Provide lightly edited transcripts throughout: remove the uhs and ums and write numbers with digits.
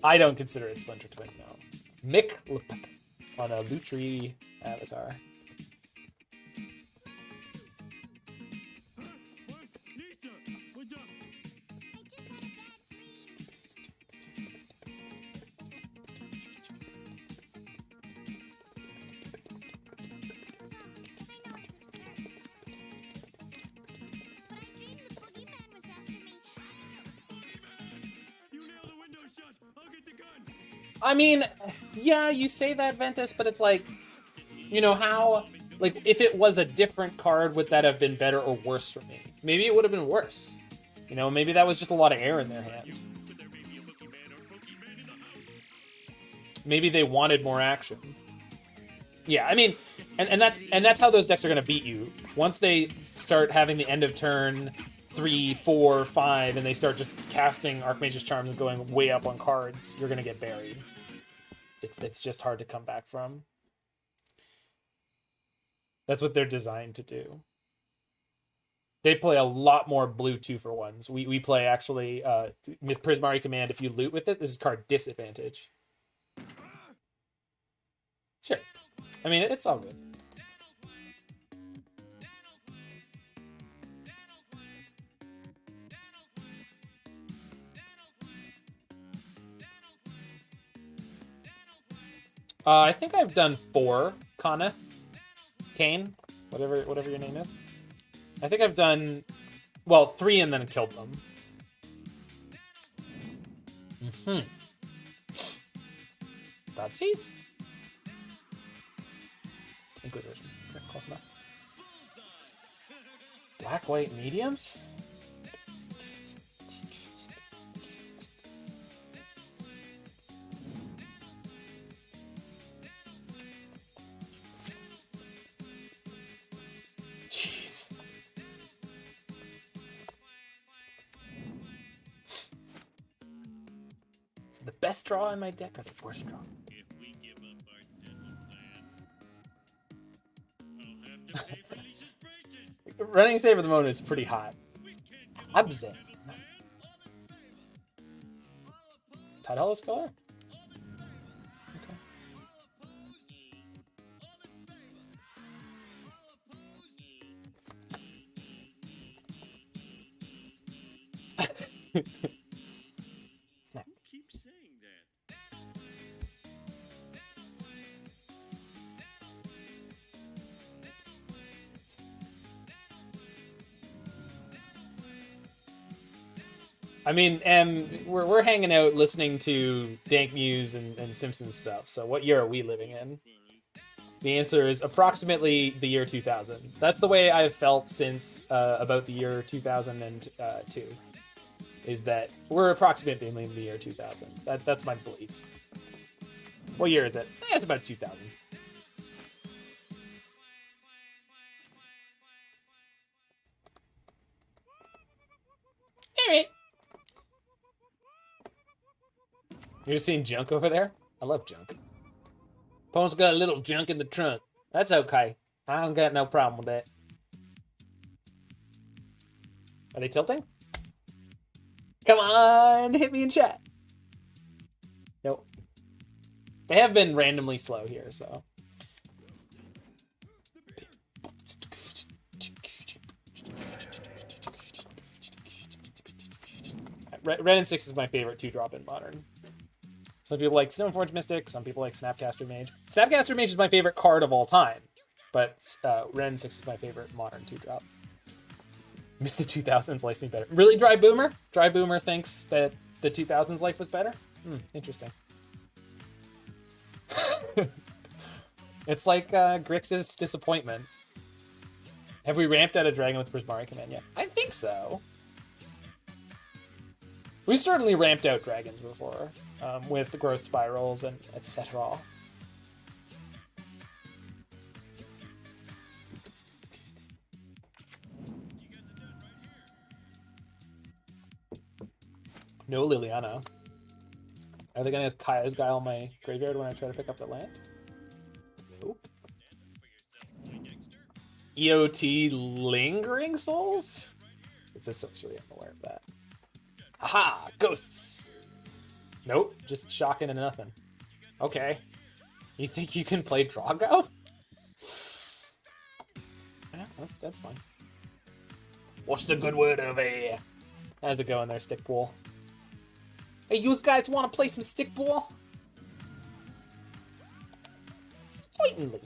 I don't consider it Splinter Twin, no. Mick on a Lutri avatar. I mean, yeah, you say that, Ventus, but it's like, you know, how, like, if it was a different card, would that have been better or worse for me? Maybe it would have been worse. You know, maybe that was just a lot of air in their hand. Maybe they wanted more action. Yeah, I mean, and that's how those decks are going to beat you. Once they start having the end of turn 3, 4, 5, and they start just casting Archmage's Charms and going way up on cards, you're going to get buried. It's just hard to come back from. That's what they're designed to do. They play a lot more blue 2-for-1s. We play, actually, Prismari Command. If you loot with it, this is card disadvantage. Sure. I mean, it's all good. I think I've done 4 Kana, Kane, whatever your name is. I think I've done, well, 3 and then killed them. Thoughtseize? Inquisition. Okay, close enough. Black-white mediums? Jeez. Is it the best draw in my deck or the worst draw? Running save at the moment is pretty hot. Abzan. Tide Hollow Skeller? Okay. Smack. Keep saying that. I mean, we're hanging out listening to Dank Muse and Simpsons stuff. So what year are we living in? The answer is approximately the year 2000. That's the way I've felt since about the year 2002. Is that we're approximately in the year 2000. That's my belief. What year is it? It's about 2000. All right. You're just seeing junk over there? I love junk. Opponent's got a little junk in the trunk. That's okay. I don't got no problem with that. Are they tilting? Come on, hit me in chat. Nope. They have been randomly slow here, so. Red and 6 is my favorite 2-drop in Modern. Some people like Stoneforge Mystic, some people like Snapcaster Mage. Snapcaster Mage is my favorite card of all time, but Red and 6 is my favorite Modern 2-drop. Miss the 2000s life seemed better. Really, Dry Boomer? Dry Boomer thinks that the 2000s life was better? Interesting. It's like Grix's disappointment. Have we ramped out a dragon with Prismari Command yet? I think so. We certainly ramped out dragons before, with the growth spirals and etc. No Liliana. Are they gonna Kaya's Guile my graveyard when I try to pick up the land? Nope. EOT Lingering Souls? It's a sorcery, I'm aware of that. Haha! Ghosts! Nope, just shocking and nothing. Okay. You think you can play Drago? Yeah, that's fine. What's the good word over here? How's it going there, Stickball? Hey, you guys want to play some Stickball? Certainly.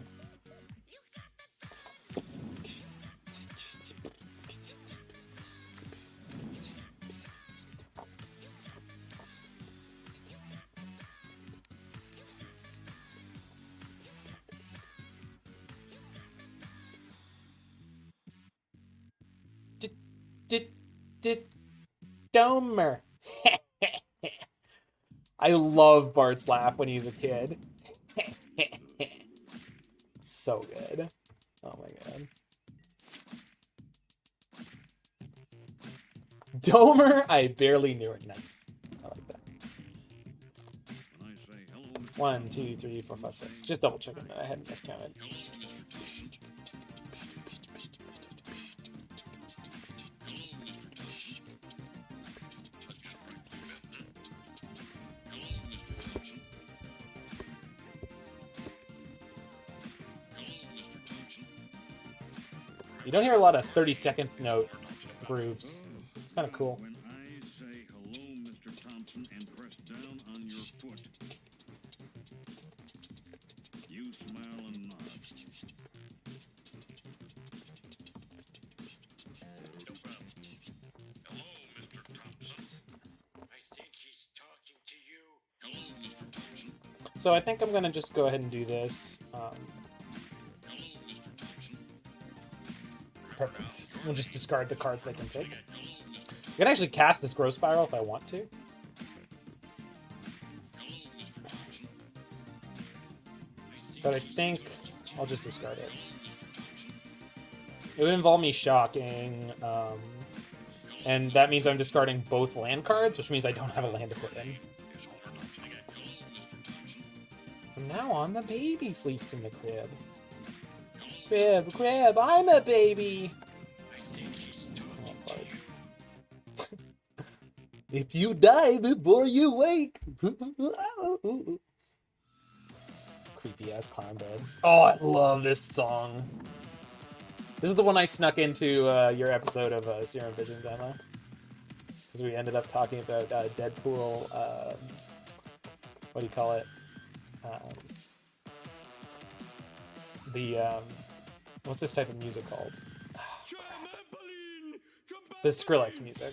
Domer. I love Bart's laugh when he's a kid. So good. Oh my god. Domer, I barely knew it. Nice. I like that. 1, 2, 3, 4, 5, 6. Just double checking that I hadn't miscounted. You don't hear a lot of 30-second note grooves. It's kind of cool. When I say hello, Mr. Thompson, and press down on your foot, you smile and nod. Hello, Mr. Thompson. I think he's talking to you. Hello, Mr. Thompson. So I think I'm gonna just go ahead and do this. Perfect. We'll just discard the cards they can take. I can actually cast this Growth Spiral if I want to. But I think I'll just discard it. It would involve me shocking, and that means I'm discarding both land cards, which means I don't have a land to put in. From now on, the baby sleeps in the crib. Crib, I'm a baby! Oh, if you die before you wake! Creepy ass clown bed. Oh, I love this song. This is the one I snuck into your episode of Serum Vision demo. Because we ended up talking about Deadpool, what do you call it? What's this type of music called? Oh, the Skrillex music.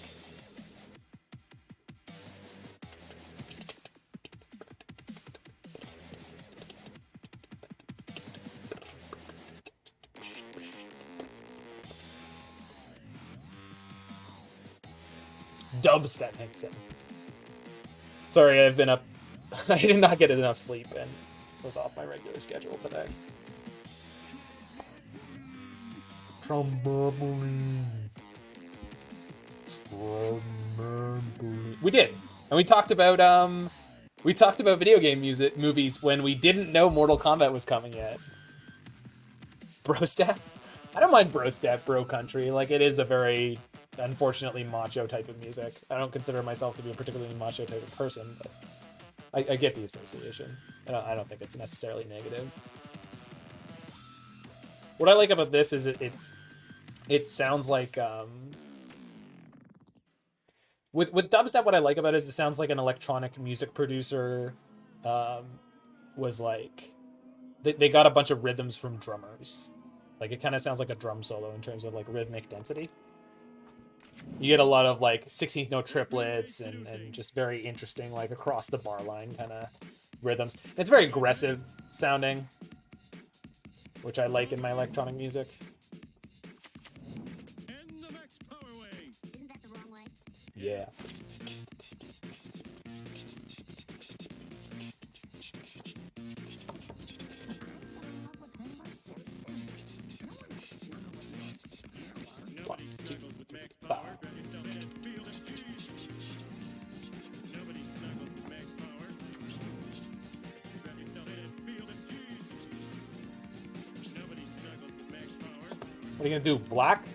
Dubstep hits in. Sorry, I've been up. I did not get enough sleep and was off my regular schedule today. We did, and we talked about video game movies when we didn't know Mortal Kombat was coming yet. Bro step? I don't mind bro step, bro country. Like, it is a very, unfortunately, macho type of music. I don't consider myself to be a particularly macho type of person, but I get the association. I don't think it's necessarily negative. What I like about this is it sounds like with dubstep. What I like about it is it sounds like an electronic music producer was like they got a bunch of rhythms from drummers. Like, it kind of sounds like a drum solo in terms of like rhythmic density. You get a lot of like 16th note triplets and just very interesting, like, across the bar line kind of rhythms. It's very aggressive sounding, which I like in my electronic music. Yeah. One, two, three, five. What are you gonna do? Block?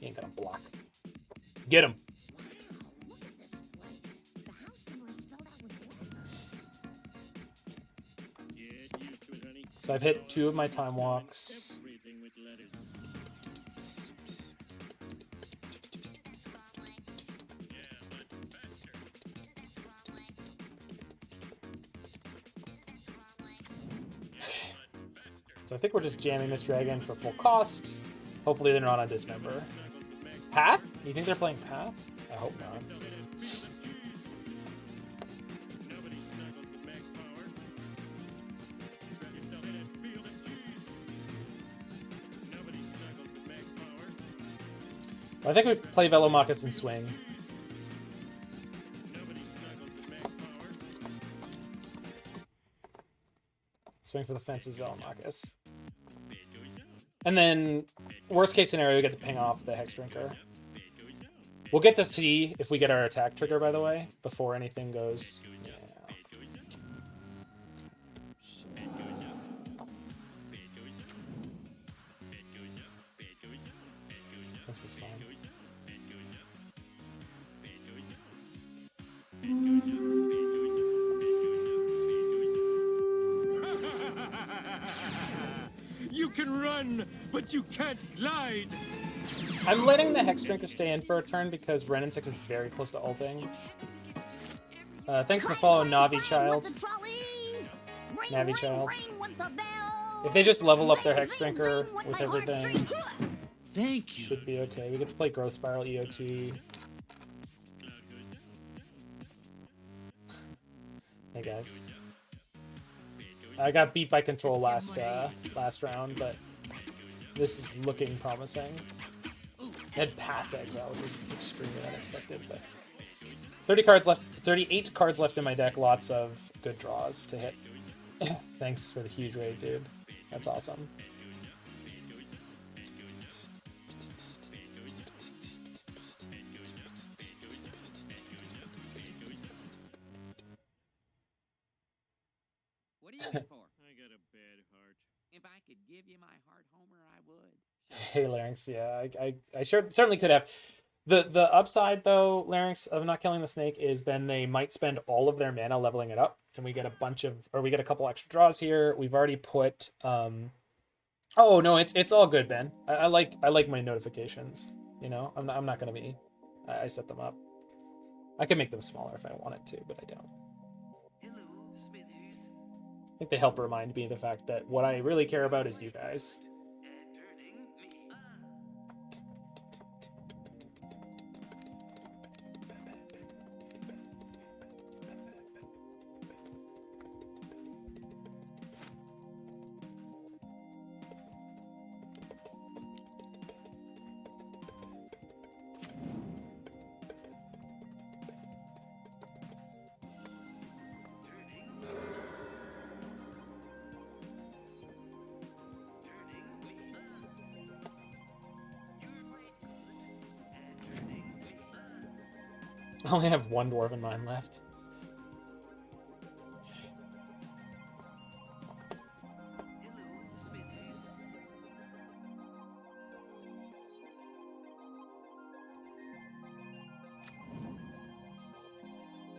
You ain't gonna block. Get him. So I've hit 2 of my time walks. So I think we're just jamming this dragon for full cost. Hopefully they're not on Dismember. Path? You think they're playing Path? I hope not. I think we play Velomachus and swing. Swing for the fences, Velomachus. And then, worst case scenario, we get to ping off the Hex Drinker. We'll get to see if we get our attack trigger, by the way, before anything goes. Yeah. This is fine. You can run, but you can't glide. I'm letting the Hex Drinker stay in for a turn because Renin 6 is very close to ulting. Thanks for the follow, Navi Child. Navi Child. If they just level up their Hex Drinker with everything, Thank you. should be okay. We get to play Growth Spiral EOT. Hey guys. I got beat by control last round, but this is looking promising. I had Path Exile, which was extremely unexpected, but 38 cards left in my deck, lots of good draws to hit. Thanks for the huge raid, dude. That's awesome. What are you looking for? I got a bad heart. If I could give you my heart, Homer, I would. Hey, Larynx, yeah, I certainly could have. The upside, though, Larynx, of not killing the snake is then they might spend all of their mana leveling it up, and we get a couple extra draws here. We've already put, oh, no, it's all good, Ben. I like my notifications, you know? I'm not gonna be... I set them up. I can make them smaller if I wanted to, but I don't. Hello, Smithers. I think they help remind me of the fact that what I really care about is you guys. And turning me. I only have one Dwarven Mine left. Hello, Smithers.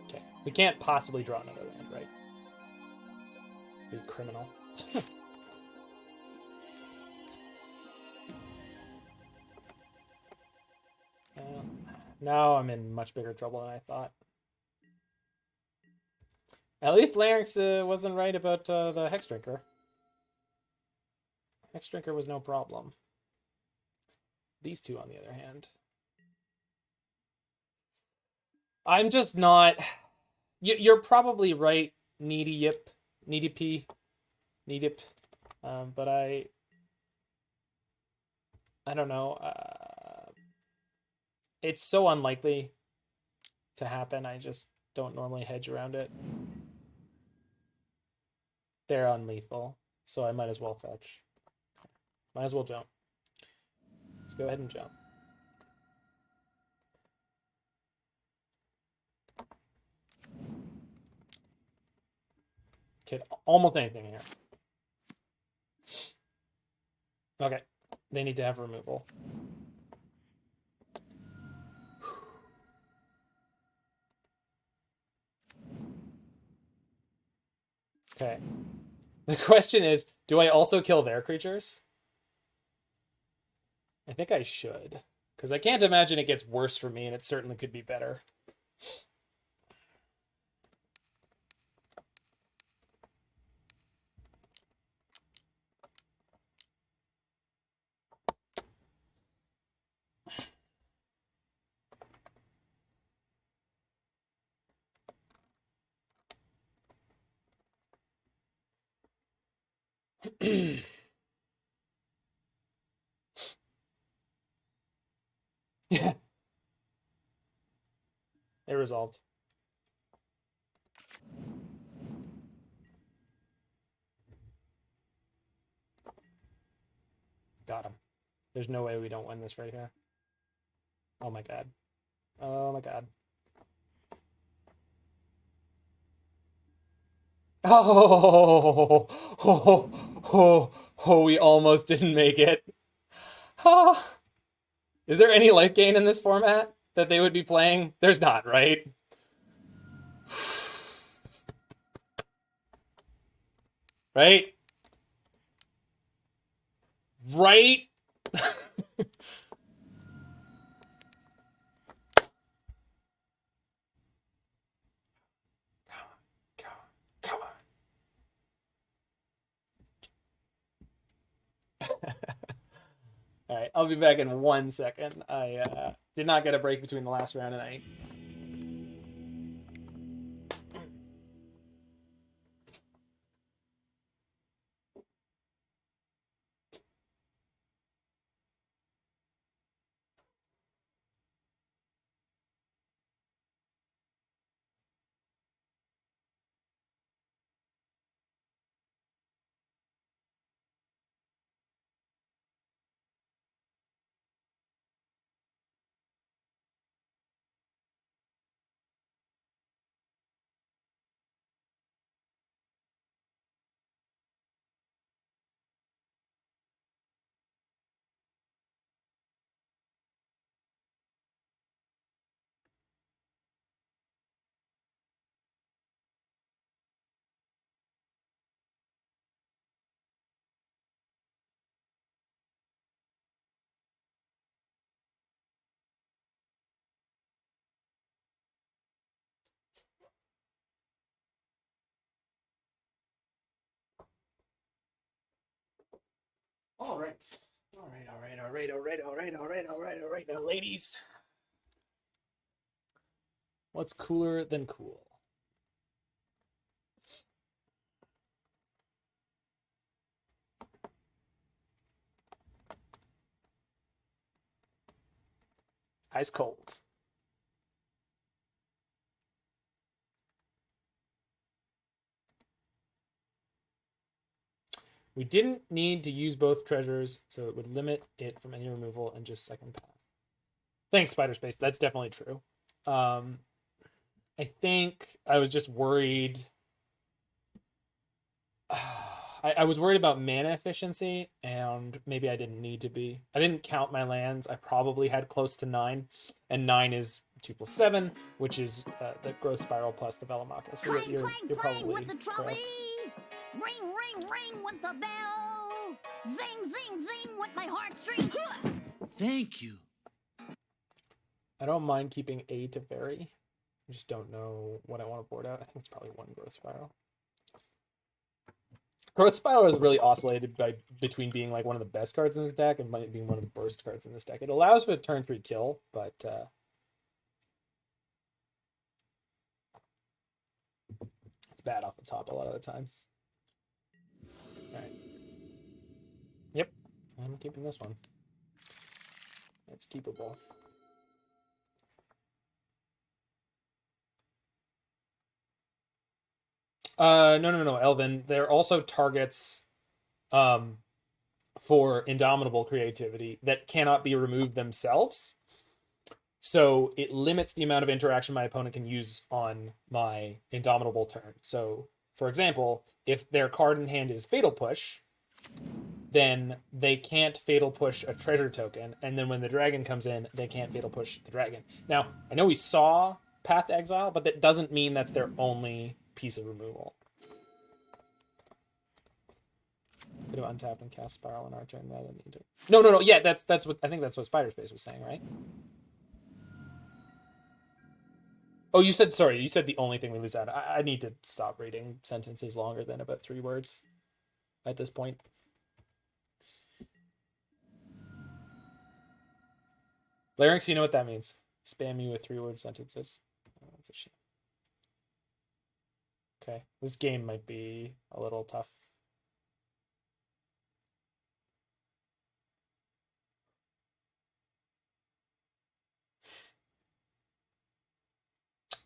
Okay. We can't possibly draw another land, right? Be criminal. Now I'm in much bigger trouble than I thought. At least Larynx wasn't right about the Hex Drinker. Hex Drinker was no problem. These two, on the other hand. I'm just not... You're probably right, Needy Yip. Needy P. Needip. But I don't know. It's so unlikely to happen. I just don't normally hedge around it. They're unlethal, so I might as well fetch. Might as well jump. Let's go ahead and jump. Kid, almost anything here. Okay, they need to have removal. Okay. The question is, do I also kill their creatures? I think I should. Because I can't imagine it gets worse for me, and it certainly could be better. Yeah. It resolved. Got him. There's no way we don't win this right here. Oh my god. Oh my god. Oh, we almost didn't make it. Ah. Is there any life gain in this format that they would be playing? There's not, right? Right? Right? Come on. All right, I'll be back in 1 second. I did not get a break between the last round and I. All right. All right, now, ladies. What's cooler than cool? Ice cold. We didn't need to use both treasures, so it would limit it from any removal and just second path. Thanks, Spider Space. That's definitely true. I think I was just worried. I was worried about mana efficiency, and maybe I didn't need to be. I didn't count my lands. I probably had close to 9, and 9 is 2+7, which is the growth spiral plus the Velomachus. So Clang, you're clang, clang probably with the trolley. correct. Ring, ring, ring with the bell. Zing, zing, zing with my heartstrings. Thank you. I don't mind keeping A to vary. I just don't know what I want to board out. I think it's probably 1 growth spiral. Growth Spiral is really oscillated between being like one of the best cards in this deck and being one of the worst cards in this deck. It allows for a turn 3 kill, but it's bad off the top a lot of the time. All right. Yep, I'm keeping this one. It's keepable. No, Elvin. They're also targets for Indomitable creativity that cannot be removed themselves. So it limits the amount of interaction my opponent can use on my Indomitable turn. So, for example, if their card in hand is Fatal Push, then they can't Fatal Push a treasure token, and then when the dragon comes in, they can't Fatal Push the dragon. Now, I know we saw Path to Exile, but that doesn't mean that's their only piece of removal. Could have untapped and cast Spiral on our turn rather than into. No. Yeah, that's what I think that's what Spider Space was saying, right? Oh, you said sorry. You said the only thing we lose out. I need to stop reading sentences longer than about 3 words at this point. Larynx, you know what that means. Spam you with 3-word sentences. Oh, that's a shame. Okay, this game might be a little tough.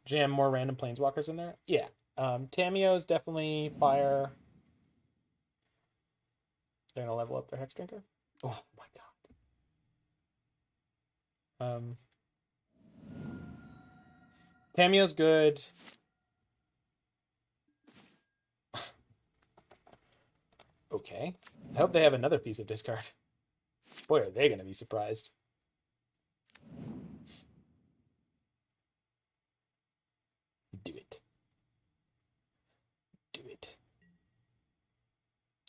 Jam more random planeswalkers in there? Yeah. Tameo is definitely fire. They're gonna level up their Hex Drinker. Oh my god. Tameo's good. Okay. I hope they have another piece of discard. Boy, are they gonna be surprised. Do it. Do it.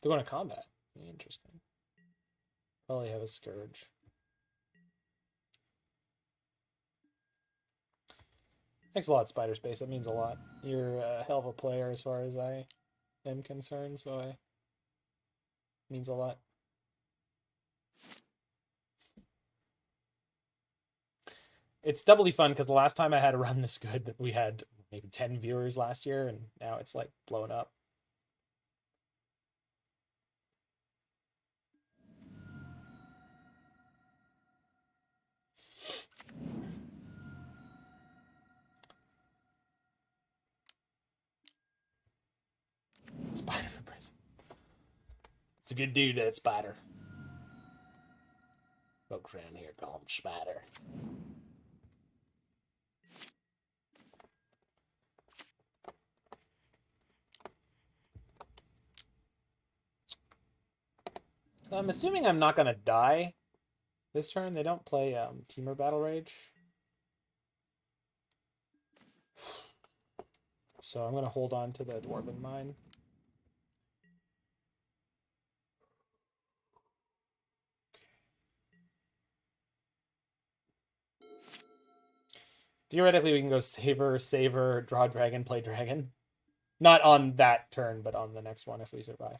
They're going to combat. Interesting. Probably have a Scourge. Thanks a lot, Spider Space. That means a lot. You're a hell of a player as far as I am concerned, so it means a lot. It's doubly fun because the last time I had a run this good, we had maybe 10 viewers last year, and now it's like blown up. Spider for prison. It's a good dude, that Spider. Folks around here call him Spider. I'm assuming I'm not going to die this turn. They don't play Teamer Battle Rage. So I'm going to hold on to the Dwarven Mine. Theoretically, we can go Saver, draw Dragon, play Dragon. Not on that turn, but on the next one if we survive.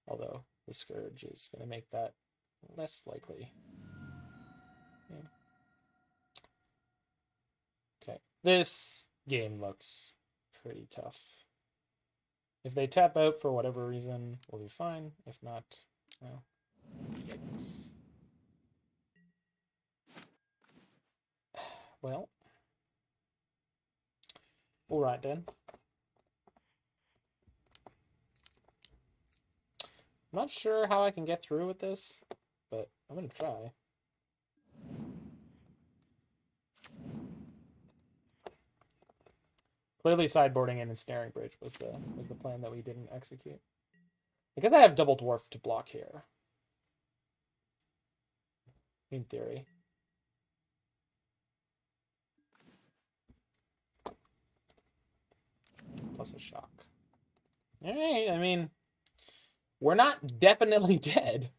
Although the Scourge is going to make that less likely. Yeah. Okay, this game looks pretty tough. If they tap out for whatever reason, we'll be fine. If not, well, yikes. Well, all right then. I'm not sure how I can get through with this, but I'm gonna try. Clearly, sideboarding in and Snaring Bridge was the plan that we didn't execute. Because I have double dwarf to block here. In theory. Plus a shock. Alright, I mean, we're not definitely dead.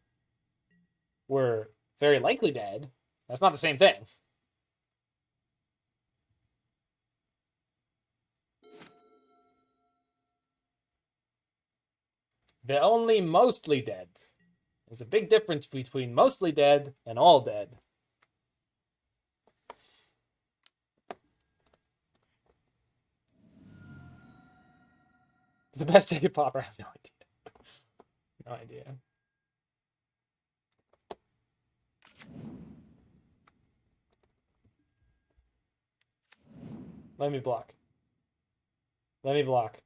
We're very likely dead. That's not the same thing. They're only mostly dead. There's a big difference between mostly dead and all dead. It's the best ticket popper. I have no idea. No idea. Let me block. Let me block.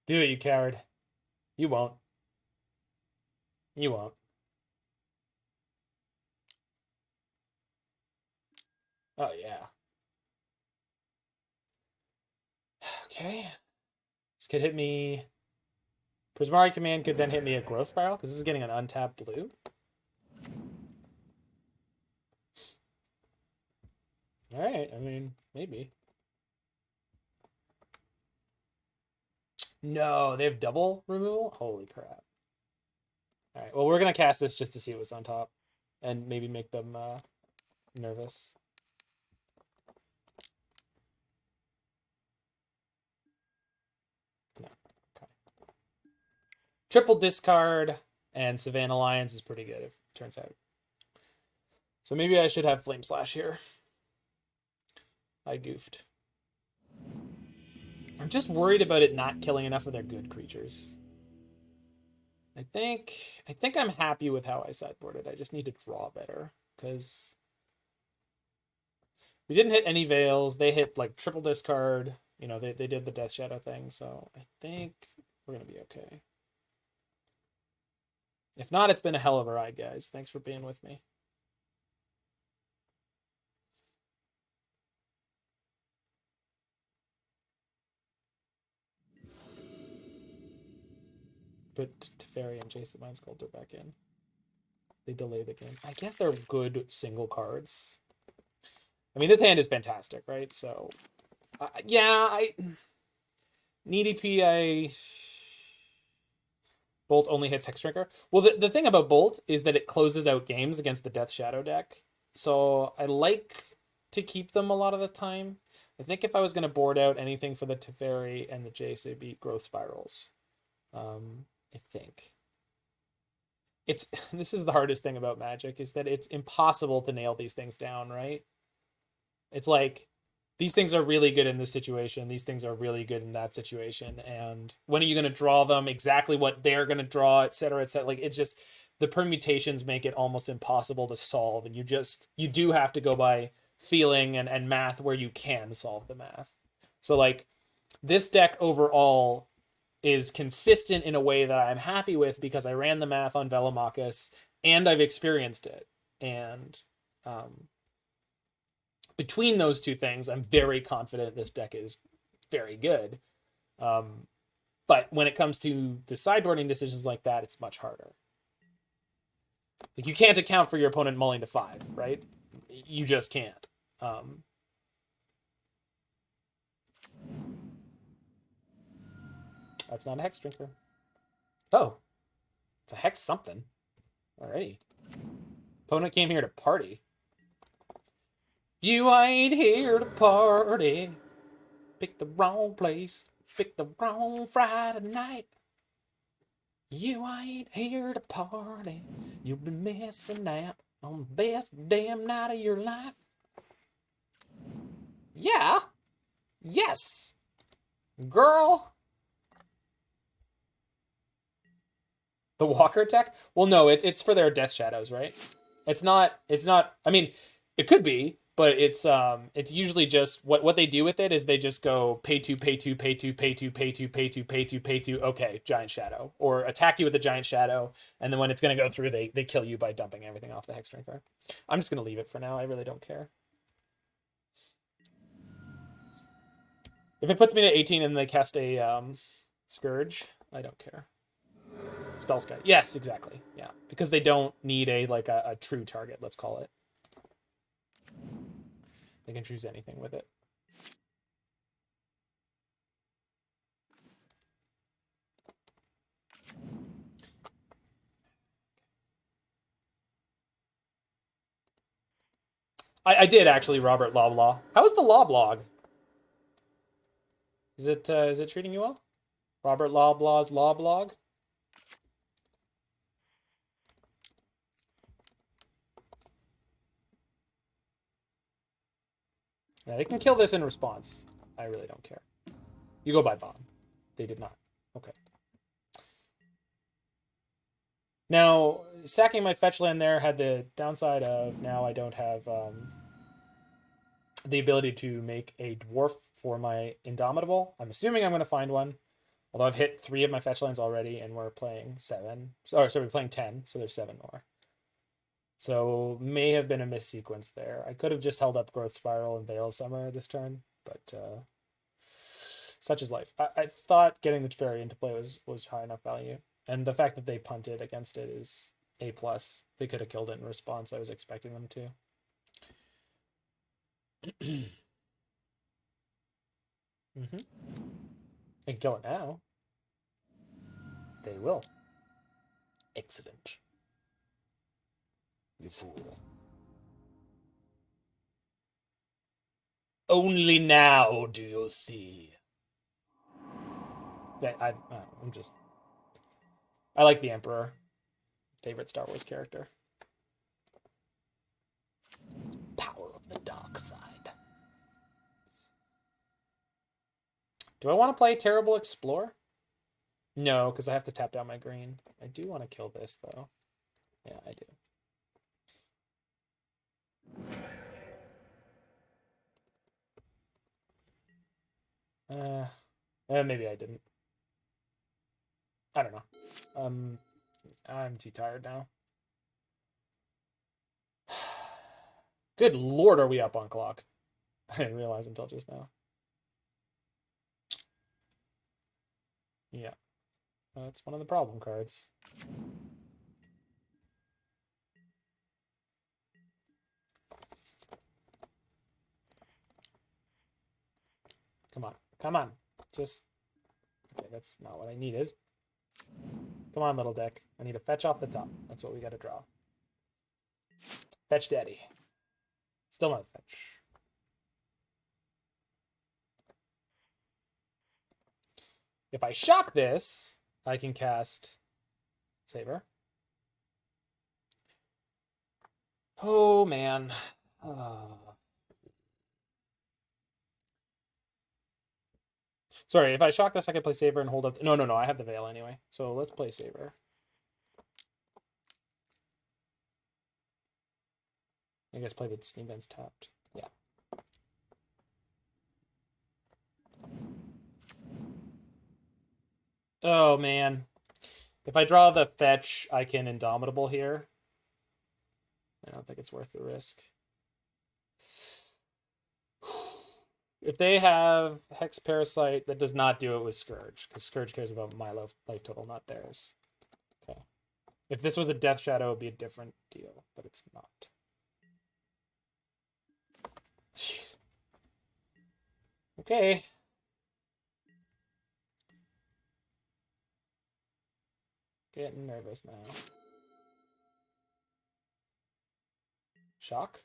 Do it, you coward. You won't. You won't. Oh, yeah. Okay. This could hit me. Prismari Command could then hit me a Growth Spiral, because this is getting an untapped blue. Alright, I mean, maybe. No, they have double removal? Holy crap. Alright, well, we're going to cast this just to see what's on top. And maybe make them nervous. No. Okay. Triple discard and Savannah Lions is pretty good, if it turns out. So maybe I should have Flame Slash here. I goofed. I'm just worried about it not killing enough of their good creatures. I think I'm happy with how I sideboarded. I just need to draw better, because we didn't hit any Veils. They hit like triple discard. You know, they did the Death Shadow thing, so I think we're gonna be okay. If not, it's been a hell of a ride, guys. Thanks for being with me. Put Teferi and Jace the Mind Sculptor back in. They delay the game. I guess they're good single cards. I mean, this hand is fantastic, right? So, yeah, Needy P, Bolt only hits Hexdrinker. Well, the thing about Bolt is that it closes out games against the Death Shadow deck. So I like to keep them a lot of the time. I think if I was going to board out anything for the Teferi and the Jace, it'd be Growth Spirals. I think. This is the hardest thing about Magic, is that it's impossible to nail these things down, right? It's like, these things are really good in this situation. These things are really good in that situation. And when are you going to draw them? Exactly what they're going to draw, et cetera, et cetera. Like, it's just, the permutations make it almost impossible to solve. And you do have to go by feeling and math where you can solve the math. So like, this deck overall is consistent in a way that I'm happy with, because I ran the math on Velomachus and I've experienced it. And between those two things, I'm very confident this deck is very good. But when it comes to the sideboarding decisions like that, it's much harder. Like, you can't account for your opponent mulling to 5, right? You just can't. That's not a Hexdrinker. Oh, it's a Hex something. Alrighty. Opponent came here to party. You ain't here to party. Pick the wrong place. Pick the wrong Friday night. You ain't here to party. You'll be missing out on the best damn night of your life. Yeah. Yes. Girl. The Walker tech? Well, no, it's for their Death Shadows, right? It's not, I mean, it could be, but it's usually just, what they do with it is they just go pay two, pay two, pay two, pay two, pay two, pay two, pay two, pay two, okay, Giant Shadow. Or attack you with the Giant Shadow, and then when it's going to go through, they kill you by dumping everything off the Hexdrinker. I'm just going to leave it for now. I really don't care. If it puts me to 18 and they cast a Scourge, I don't care. Spell Sky. Yes, exactly. Yeah, because they don't need a true target, let's call it. They can choose anything with it. I did actually, Robert Loblaw. How is the Loblog? Is it treating you well? Robert Loblaw's Loblog? Yeah, they can kill this in response. I really don't care. You go by Vaughn. They did not. Okay. Now, sacking my fetch land there had the downside of now I don't have the ability to make a dwarf for my Indomitable. I'm assuming I'm going to find one. Although I've hit 3 of my fetch lands already, and we're playing 7. Sorry, we're playing 10, so there's 7 more. So may have been a missequence there. I could have just held up Growth Spiral and Veil of Summer this turn, but such is life. I thought getting the Teferi into play was high enough value. And the fact that they punted against it is A+. They could have killed it in response. I was expecting them to. They can kill it now. They will. Excellent. You fool. Only now do you see. I'm just... I like the Emperor. Favorite Star Wars character. Power of the dark side. Do I want to play Terrible Explorer? No, because I have to tap down my green. I do want to kill this, though. Yeah, I do. Maybe I didn't. I don't know. I'm too tired now. Good lord, are we up on clock? I didn't realize until just now. Yeah. That's one of the problem cards. Come on. Come on. Just... Okay, that's not what I needed. Come on, little deck. I need a fetch off the top. That's what we got to draw. Fetch daddy. Still not fetch. If I shock this, I can cast Saber. Oh, man. Sorry, if I shock this, I can play Saber and hold up... No, I have the Veil anyway. So let's play Saber. I guess play the Steam Vents tapped. Yeah. Oh, man. If I draw the fetch, I can Indomitable here. I don't think it's worth the risk. If they have Hex Parasite, that does not do it with Scourge, because Scourge cares about my life total, not theirs. Okay. If this was a Death Shadow, it would be a different deal, but it's not. Jeez. Okay. Getting nervous now. Shock.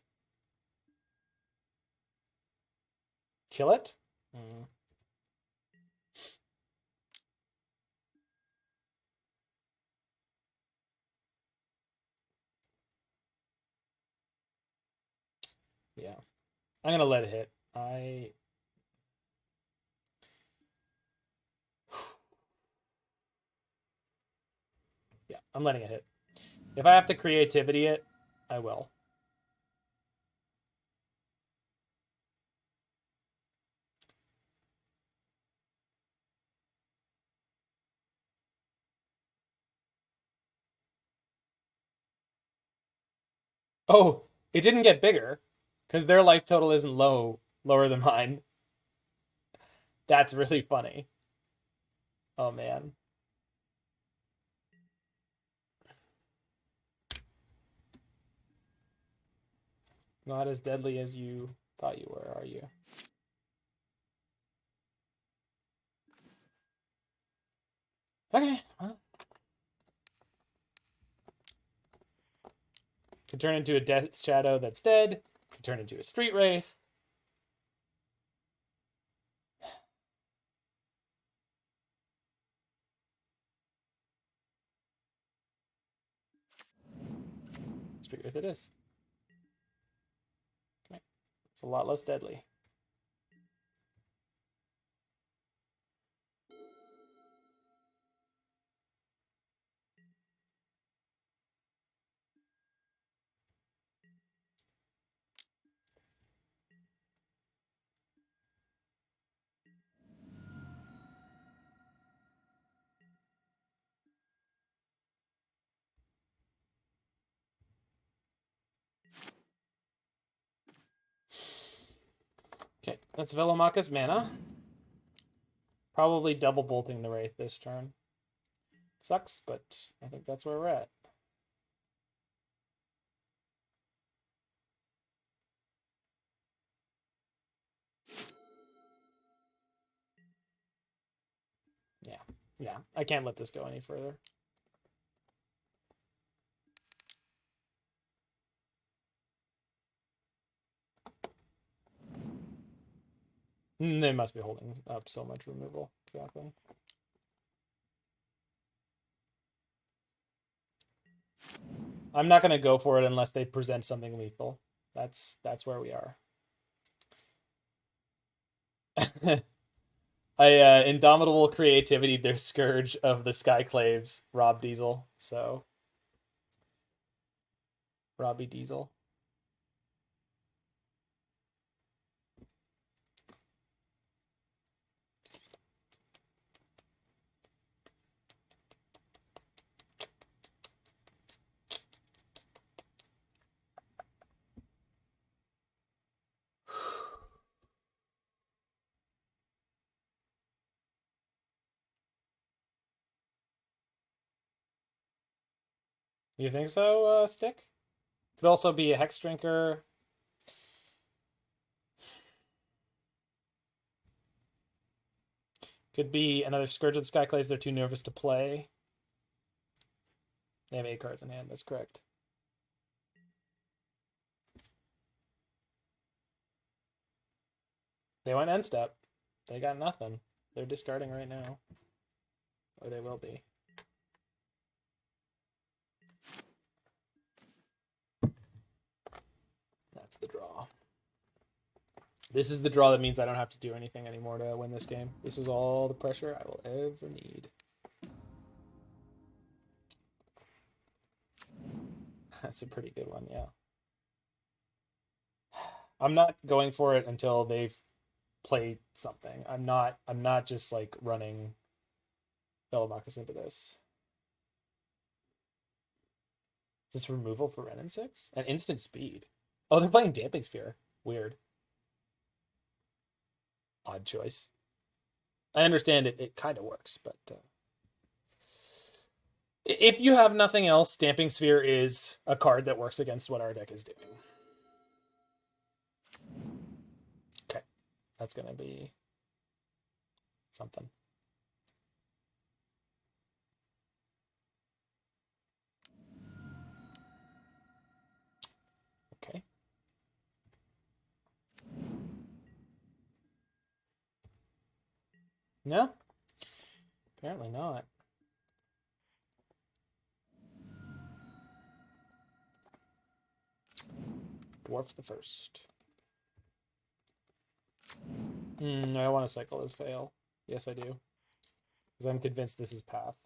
Kill it? Yeah. I'm going to let it hit. Yeah, I'm letting it hit. If I have to creativity it, I will. Oh, it didn't get bigger because their life total isn't lower than mine. That's really funny. Oh, man. Not as deadly as you thought you were, are you? Okay, well. Could turn into a Death Shadow that's dead. Could turn into a Street Wraith. Street Wraith it is. Okay. It's a lot less deadly. Okay, that's Velomachus mana. Probably double bolting the Wraith this turn. Sucks, but I think that's where we're at. Yeah. Yeah, I can't let this go any further. They must be holding up so much removal. Exactly. I'm not going to go for it unless they present something lethal. That's where we are. Indomitable creativity, their scourge of the Skyclaves, Rob Diesel. So Robbie Diesel. You think so, Stick? Could also be a Hex Drinker. Could be another Scourge of the Skyclaves. They're too nervous to play. They have 8 cards in hand. That's correct. They went end step. They got nothing. They're discarding right now. Or they will be. That's the draw. This is the draw that means I don't have to do anything anymore to win this game. This is all the pressure I will ever need. That's a pretty good one, yeah. I'm not going for it until they've played something. I'm not just like running Velomachus into this. Is this removal for Ren and 6? And instant speed. Oh, they're playing Damping Sphere. Weird. Odd choice. I understand it kind of works, but if you have nothing else, Damping Sphere is a card that works against what our deck is doing. Okay, that's going to be something. Okay. No? Apparently not. Dwarf the first. I want to cycle this fail. Yes, I do. Because I'm convinced this is path.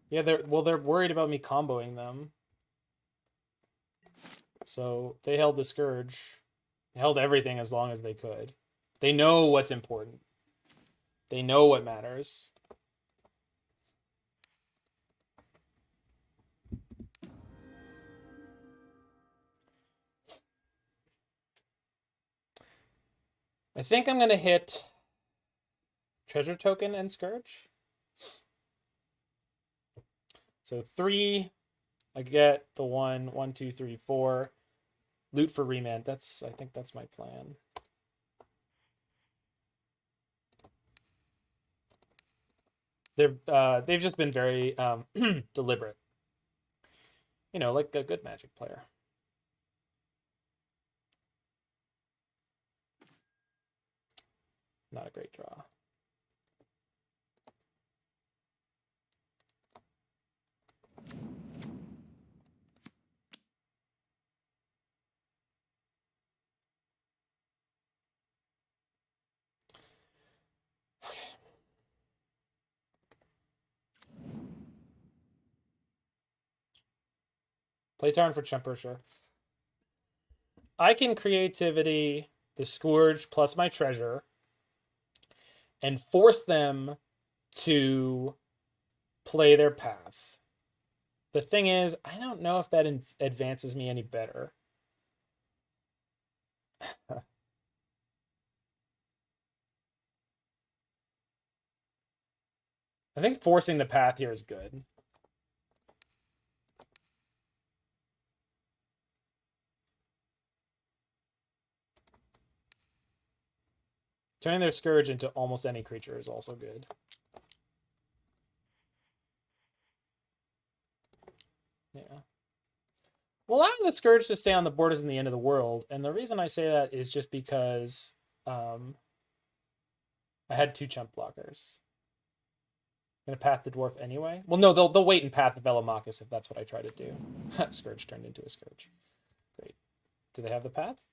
Yeah, they're worried about me comboing them. So they held the Scourge. They held everything as long as they could. They know what's important. They know what matters. I think I'm going to hit Treasure Token and Scourge. So 3, I get the 1, 2, 3, 4. Loot for Remand. I think that's my plan. They've just been very deliberate. You know, like a good Magic player. Not a great draw. Play turn for Chempersure. I can creativity the Scourge plus my treasure and force them to play their path. The thing is, I don't know if that advances me any better. I think forcing the path here is good. Turning their Scourge into almost any creature is also good. Yeah. Well, allowing the Scourge to stay on the board isn't the end of the world, and the reason I say that is just because I had 2 chump blockers. Gonna path the dwarf anyway. Well, no, they'll wait and path the Velomachus if that's what I try to do. Scourge turned into a Scourge. Great. Do they have the path?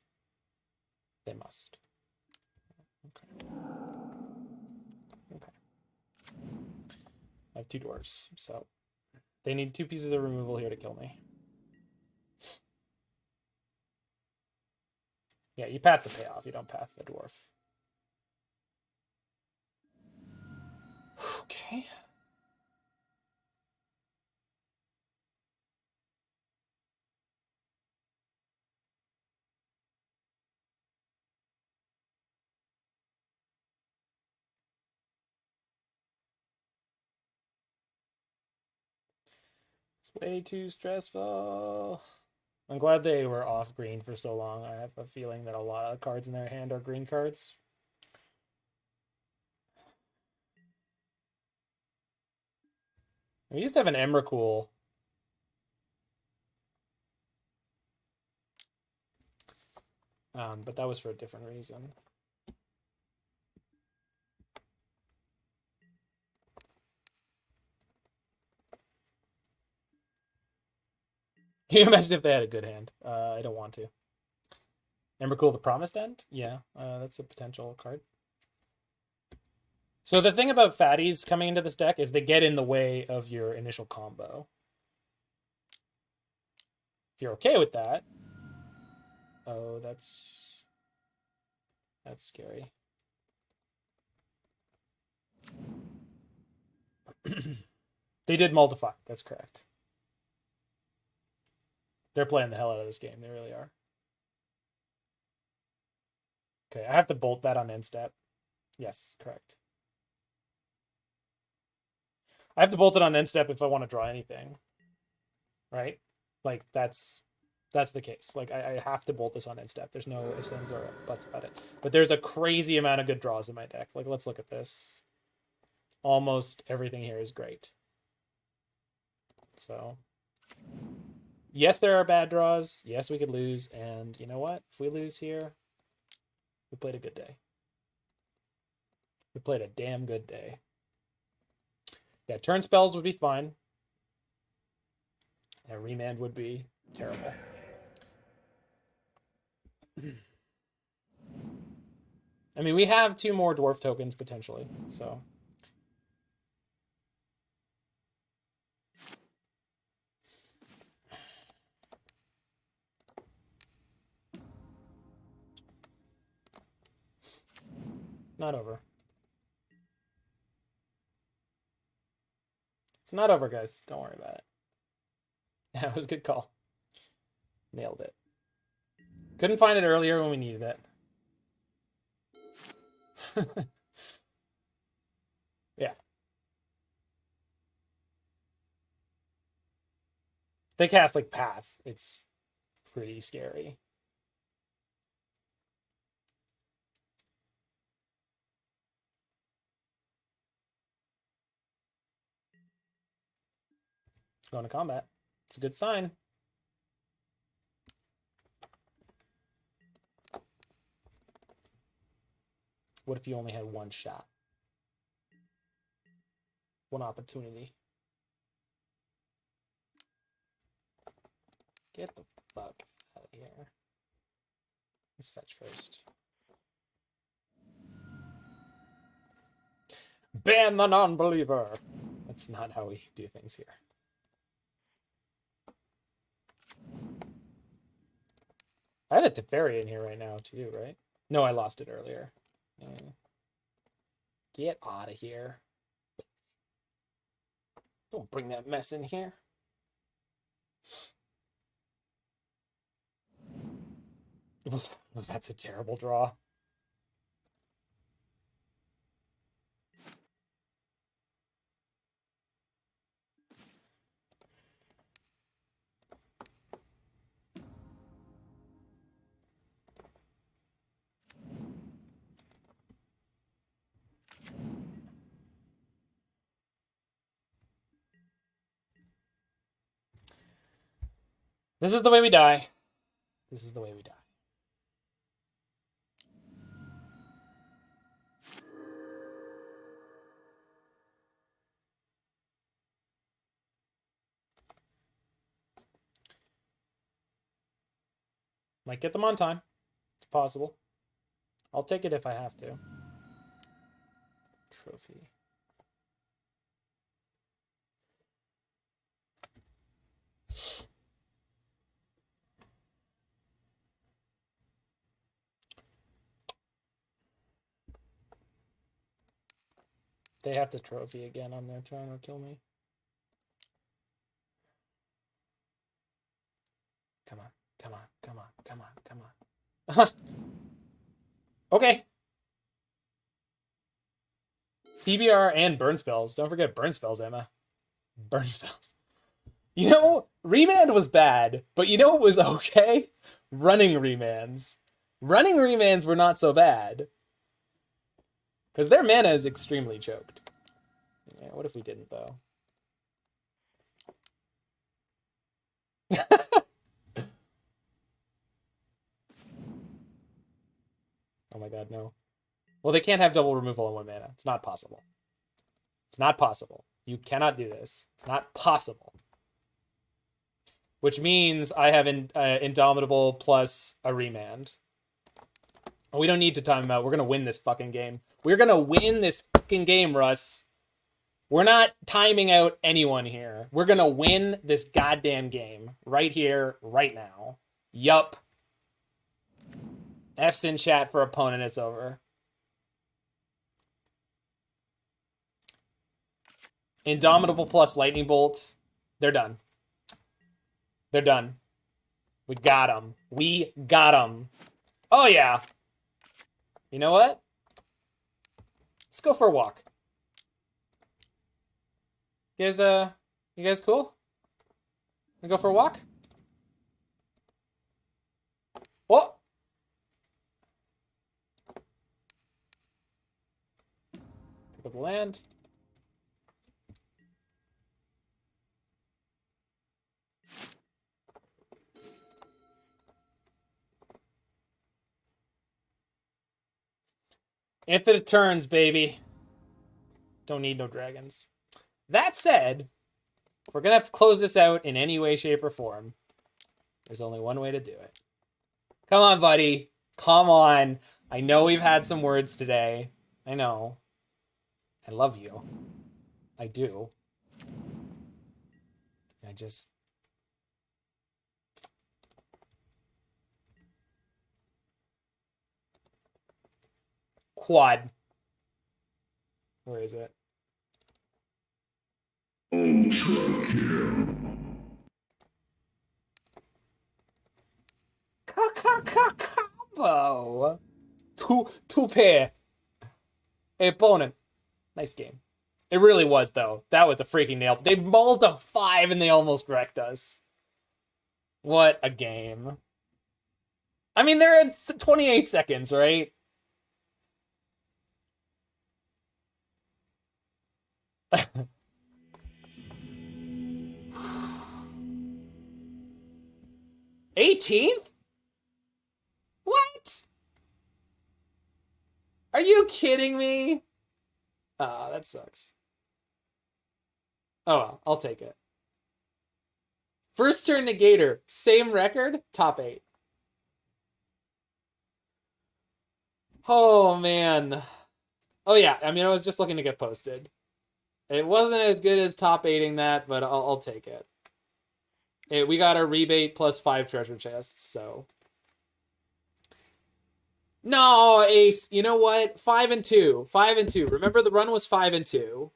They must. Okay. Okay. I have 2 dwarves, so they need 2 pieces of removal here to kill me. Yeah, you path the payoff. You don't path the dwarf. Okay. It's way too stressful. I'm glad they were off green for so long. I have a feeling that a lot of cards in their hand are green cards. We used to have an Emrakul. But that was for a different reason. Can you imagine if they had a good hand? I don't want to. Emrakul the Promised End? Yeah, that's a potential card. So the thing about fatties coming into this deck is they get in the way of your initial combo. If you're okay with that. Oh, that's scary. They did multiply. That's correct. They're playing the hell out of this game. They really are. Okay, I have to bolt that on end step. Yes, correct. I have to bolt it on end step if I want to draw anything. Right? Like, that's the case. Like, I have to bolt this on end step. There's no ifs, ands, or buts about it. But there's a crazy amount of good draws in my deck. Like, let's look at this. Almost everything here is great. So, yes, there are bad draws. Yes, we could lose. And you know what? If we lose here, we played a good day. We played a damn good day. Yeah, turn spells would be fine. And remand would be terrible. I mean, we have 2 more dwarf tokens potentially, so. Not over. It's not over, guys. Don't worry about it. Yeah, it was a good call. Nailed it. Couldn't find it earlier when we needed it. Yeah. They cast like Path. It's pretty scary. Going to combat. It's a good sign. What if you only had 1 shot? 1 opportunity. Get the fuck out of here. Let's fetch first. Ban the non-believer. That's not how we do things here. I have a Teferi in here right now too, right? No, I lost it earlier. Get out of here. Don't bring that mess in here. That's a terrible draw. This is the way we die. This is the way we die. Might get them on time. It's possible. I'll take it if I have to. Trophy. They have to trophy again on their turn or kill me. Come on, come on, come on, come on, come on. Okay. TBR and burn spells. Don't forget burn spells, Emma. Burn spells. You know, remand was bad, but you know what was okay? Running remands. Running remands were not so bad. Because their mana is extremely choked. Yeah, what if we didn't, though? Oh my god, no. Well, they can't have double removal on one mana. It's not possible. It's not possible. You cannot do this. It's not possible. Which means I have Indomitable plus a remand. We don't need to time him out. We're going to win this fucking game. We're going to win this fucking game, Russ. We're not timing out anyone here. We're going to win this goddamn game. Right here, right now. Yup. F's in chat for opponent. It's over. Indomitable plus Lightning Bolt. They're done. They're done. We got them. We got them. Oh, yeah. You know what? Let's go for a walk. You guys cool? We go for a walk? What? Pick up the land. Infinite turns, baby. Don't need no dragons. That said, if we're going to close this out in any way, shape, or form, there's only one way to do it. Come on, buddy. Come on. I know we've had some words today. I know. I love you. I do. I just... Quad. Where is it? Ultra kill. Combo. Two pair. Hey, opponent. Nice game. It really was, though. That was a freaking nail. They mauled a 5 and they almost wrecked us. What a game. I mean, they're at 28 seconds, right? $18th? What? Are you kidding me? Ah, that sucks. Oh well, I'll take it. First turn negator, same record, top 8. Oh man. Oh yeah, I mean I was just looking to get posted. It wasn't as good as top 8ing that, but I'll take it. We got a rebate plus 5 treasure chests, so. No, Ace, you know what? 5 and 2. 5 and 2. Remember the run was 5 and 2.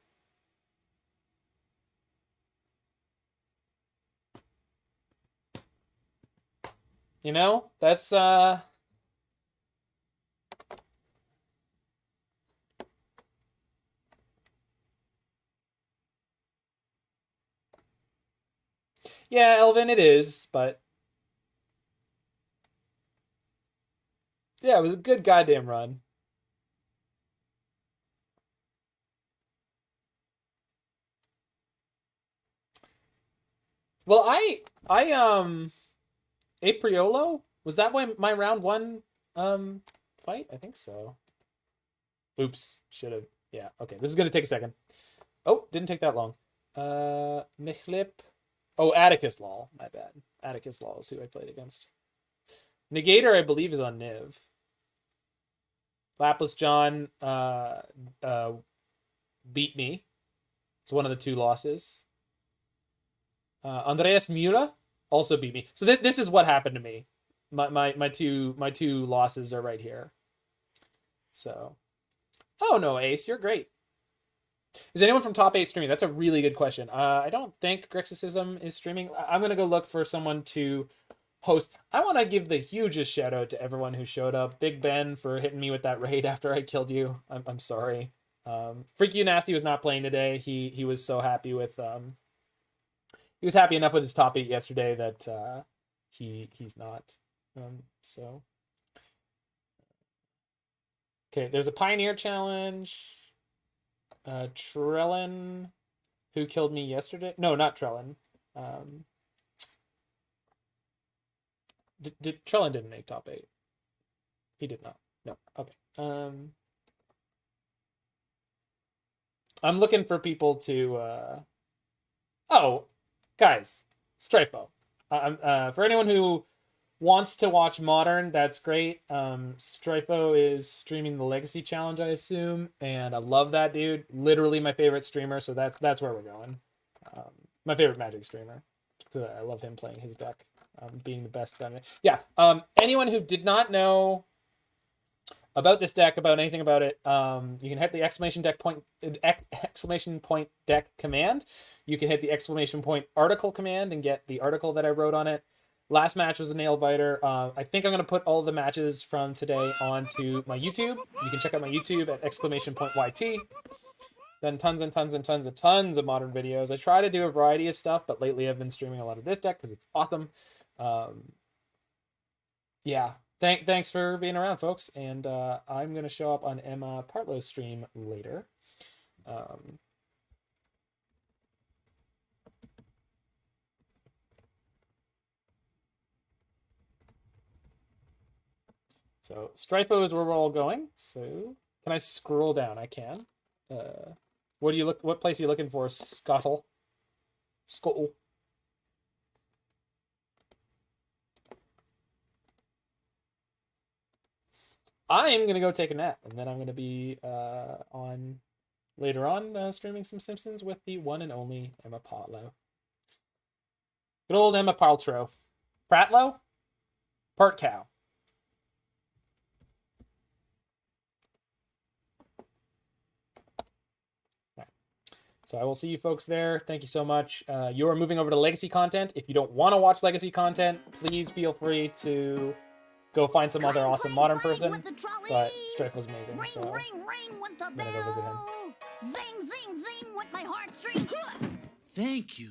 You know, that's yeah, Elvin, it is, but yeah, it was a good goddamn run. Well, I Apriolo? Was that my round 1 fight? I think so. Oops. Should have. Yeah, okay. This is going to take a second. Oh, didn't take that long. Michlip. Oh, Atticus Law. My bad. Atticus Law is who I played against. Negator, I believe, is on Niv. Lapless John beat me. It's one of the 2 losses. Andreas Mura also beat me. So this is what happened to me. My two losses are right here. So, oh no, Ace, you're great. Is anyone from Top 8 streaming? That's a really good question. I don't think Grixism is streaming. I'm gonna go look for someone to host. I want to give the hugest shout out to everyone who showed up. Big Ben for hitting me with that raid after I killed you. I'm sorry. Freaky Nasty was not playing today. He was so happy with he was happy enough with his top 8 yesterday that he's not. So okay, there's a Pioneer challenge. Trellin, who killed me yesterday. No, not Trellin. Trellin didn't make top 8. He did not. No. Okay. I'm looking for people to. Oh, guys, Strifo. For anyone who wants to watch Modern, that's great. Strifo is streaming the Legacy Challenge, I assume, and I love that dude. Literally my favorite streamer, so that's where we're going. My favorite Magic streamer. I love him playing his deck, being the best gunner. Yeah. Anyone who did not know about this deck, about anything about it, you can hit the exclamation point deck command. You can hit the exclamation point article command and get the article that I wrote on it. Last match was a nail biter. I think I'm going to put all the matches from today onto my YouTube. You can check out my YouTube at exclamation point YT. Then tons and tons and tons and tons of Modern videos. I try to do a variety of stuff, but lately I've been streaming a lot of this deck because it's awesome. Yeah. Thanks for being around, folks. And I'm going to show up on Emma Partlow's stream later. So Strifo is where we're all going. So can I scroll down? I can. What place are you looking for, Scuttle? Scuttle. I am gonna go take a nap, and then I'm gonna be on later on streaming some Simpsons with the one and only Emma Partlow. Good old Emma Paltrow. Pratlow? Part cow. So I will see you folks there. Thank you so much. You are moving over to Legacy content. If you don't want to watch Legacy content, please feel free to go find some other awesome Modern person. But Strife was amazing, so ring, ring with the I'm gonna go visit him. bell. Zing, zing, zing with my heartstrings. Thank you.